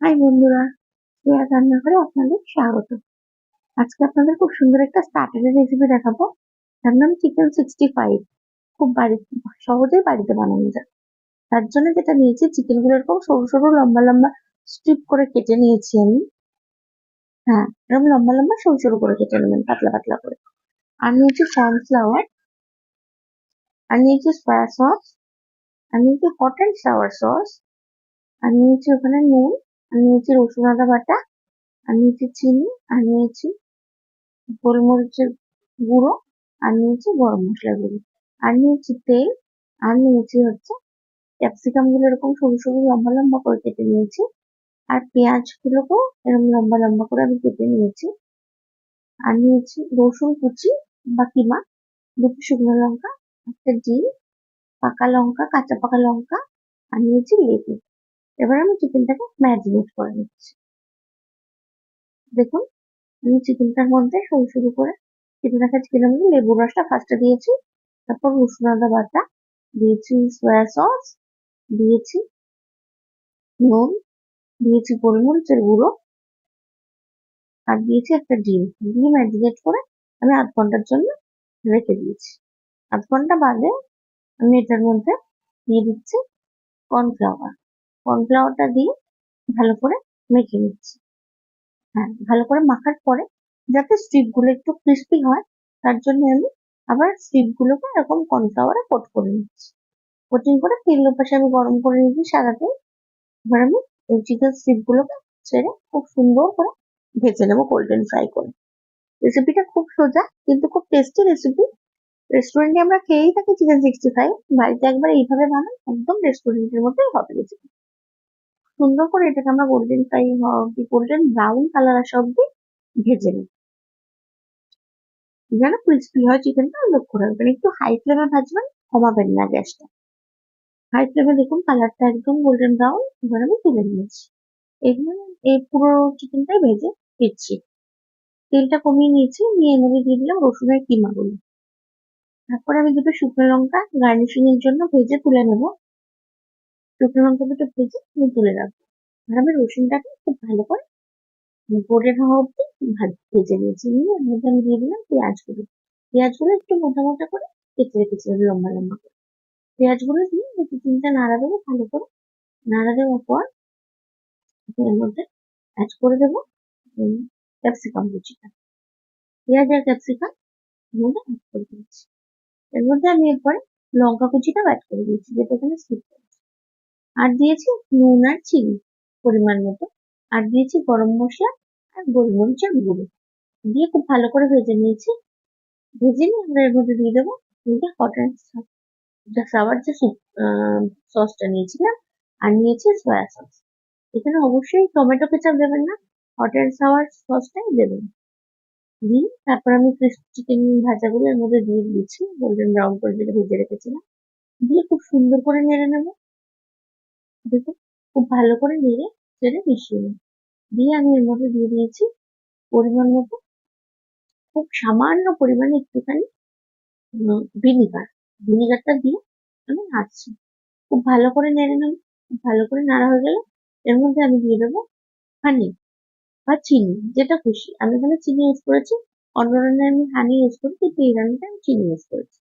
High বন্ধুরা, শ্রেয়া রান্নাঘরে আপনাদের স্বাগত। আজকে আপনাদের খুব সুন্দর একটা স্টার্টারের রেসিপি দেখাবো। তার নাম চিকেন 65। খুব সহজেই বাড়িতে বানানো যায়। তার জন্য যেটা নিয়েছি, চিকেন গুলো এরকম সরু সরু লম্বা লম্বা স্ট্রিপ করে কেটে নিয়েছি আমি। হ্যাঁ, এরকম লম্বা লম্বা সরু সরু করে কেটে নেবেন, পাতলা পাতলা করে। আর নিয়েছি কর্নফ্লাওয়ার, আর নিয়েছি সয়া সস, আর নিয়েছি হট অ্যান্ড সাওয়ার সস, আর নিয়েছি ওখানে নুন, আর নিয়েছি রসুন আদা বাটা, আর নিয়েছি চিনি, আর নিয়েছি গোলমরিচের গুঁড়ো, আর নিয়েছি গরম মশলা গুঁড়ো, আর নিয়েছি তেল, আর নিয়েছি হচ্ছে ক্যাপসিকাম গুলো এরকম সরু সরু লম্বা লম্বা করে কেটে নিয়েছি, আর পেঁয়াজ গুলোকেও এরকম লম্বা লম্বা করে আমি কেটে নিয়েছি, আর নিয়েছি রসুন কুচি বা কিমা, দুটো শুকনো লঙ্কা, একটা ডিম, পাকা লঙ্কা, কাঁচা পাকা লঙ্কা, আর নিয়েছি লেবু। এবার আমি চিকেনটাকে ম্যারিনেট করে নিচ্ছি। দেখুন, আমি চিকেনটার মধ্যে সরু সরু করে কেটে রাখা চিকেনের মধ্যে লেবুর রসটা ফার্স্টে দিয়েছি, তারপর রসুন আদা বাটা দিয়েছি, সয়া সস দিয়েছি, নুন দিয়েছি, গোলমরিচের গুঁড়ো, আর দিয়েছি একটা ডিম। দিয়ে ম্যারিনেট করে আমি আধ ঘন্টার জন্য রেখে দিয়েছি। আধ ঘন্টা বাদে আমি এটার মধ্যে দিয়ে দিচ্ছি কর্নফ্লাওয়ার। কর্নফ্লাওয়ারটা দিয়ে ভালো করে মেখে নিচ্ছি। হ্যাঁ, ভালো করে মাখার পরে যাতে স্ট্রিপ গুলো একটু ক্রিস্পি হয়, তার জন্য আমি আবার স্ট্রিপ গুলোকে এরকম কর্নফ্লাওয়ারে কোট করে নিচ্ছি। কোটিং করে তেল পাশে আমি গরম করে নিয়েছি সাদা তেল। এবার আমি এই চিকেন স্ট্রিপ গুলোকে ছেড়ে খুব সুন্দর করে ভেজে নেবো গোল্ডেন ফ্রাই করে। রেসিপিটা খুব সোজা কিন্তু খুব টেস্টি রেসিপি। রেস্টুরেন্টে আমরা খেয়েই থাকি চিকেন 65, বাড়িতে একবার এইভাবে বানাই, একদম রেস্টুরেন্টের মতোই হবে রেসিপি। সুন্দর করে এটাকে আমরা গোল্ডেন ফ্রাই হওয়া অব্দি, গোল্ডেন ব্রাউন কালার আসা অব্দি ভেজে নিই। যেন ক্রিস্পি হয় চিকেনটা, লক্ষ্য রাখবেন। একটু হাই ফ্লেমে ভাজবেন, কমাবেন না গ্যাসটা। হাই ফ্লেমে দেখুন কালারটা একদম গোল্ডেন ব্রাউন। এবার আমি তুলে নিয়েছি। এগুলো এই পুরো চিকেনটাই ভেজে দিচ্ছি। তেলটা কমিয়ে নিয়েছি, নিয়ে এর মধ্যে দিয়ে দিলাম রসুনের কিমাগুলো। তারপরে আমি দুটো শুকনো লঙ্কা গার্নিশিং এর জন্য ভেজে তুলে নেবো। শুকনো লঙ্কা দুটো ভেজে আমি তুলে রাখবো। আর আমি রসুনটাকে খুব ভালো করে গোল্ডেন হওয়া অব্দি ভেজে নিয়েছি। নিয়ে এর মধ্যে আমি দিয়ে দিলাম পেঁয়াজগুলো। পেঁয়াজগুলো একটু মোটা মোটা করে কেটে রেখেছিলাম লম্বা লম্বা করে। পেঁয়াজগুলো দিয়ে দু তিনটা নাড়া দেবো ভালো করে। নাড়া দেওয়ার পর এর মধ্যে অ্যাড করে দেবো ক্যাপসিকাম কুচিটা। পেঁয়াজ আর ক্যাপসিকাম এর মধ্যে অ্যাড করে দিয়েছি। এর মধ্যে আমি এরপরে লঙ্কা কুচিটাও অ্যাড করে দিয়েছি, যেটা এখানে স্কিপ করেছি। আর দিয়েছি নুন আর চিনি পরিমাণ মতো। আর দিয়েছি গরম মশলা আর গোলমরিচের গুঁড়ো। দিয়ে খুব ভালো করে ভেজে নিয়েছি। ভেজে নিয়ে আমরা এর মধ্যে দিয়ে দেবো হট অ্যান্ড সাওয়ার যে সসটা নিয়েছিলাম, আর নিয়েছি সয়া সস। এখানে অবশ্যই টমেটো কেচাপ দেবেন না, হট অ্যান্ড সাওয়ার সসটাই দেবেন। দিয়ে তারপর আমি চিকেন ভাজাগুলো এর মধ্যে দিয়ে দিয়েছি, গোল্ডেন ব্রাউন করে যেটা ভেজে রেখেছিলাম। দিয়ে খুব সুন্দর করে নেড়ে নেবো। দেখুন, খুব ভালো করে নেড়ে চেড়ে মিশিয়ে নেব। দিয়ে আমি এর মধ্যে দিয়ে দিয়েছি পরিমাণ মতো, খুব সামান্য পরিমাণে একটুখানি ভিনিগার। ভিনিগারটা দিয়ে আমি নাড়ছি। খুব ভালো করে নেড়ে নেবো। খুব ভালো করে নাড়া হয়ে গেলে এর মধ্যে আমি দিয়ে দেবো হানি বা চিনি, যেটা খুশি। আমি এখানে চিনি ইউজ করেছি। অন্য রান্নায় আমি হানি ইউজ করি, কিন্তু এই রান্নাতে আমি চিনি ইউজ করেছি।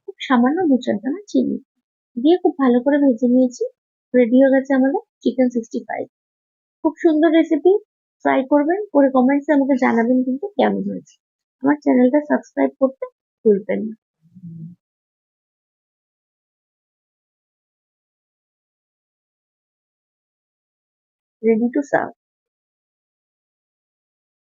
খুব সামান্য 2-4 দানা চিনি দিয়ে খুব ভালো করে ভেজে নিয়েছি। রেডি হয়ে গেছে আমাদের চিকেন 65। খুব সুন্দর রেসিপি। ট্রাই করবেন, করে কমেন্টসে আমাকে জানাবেন কিন্তু কেমন হয়েছে। আমার চ্যানেলটা সাবস্ক্রাইব করতে ভুলবেন না। Ready to serve.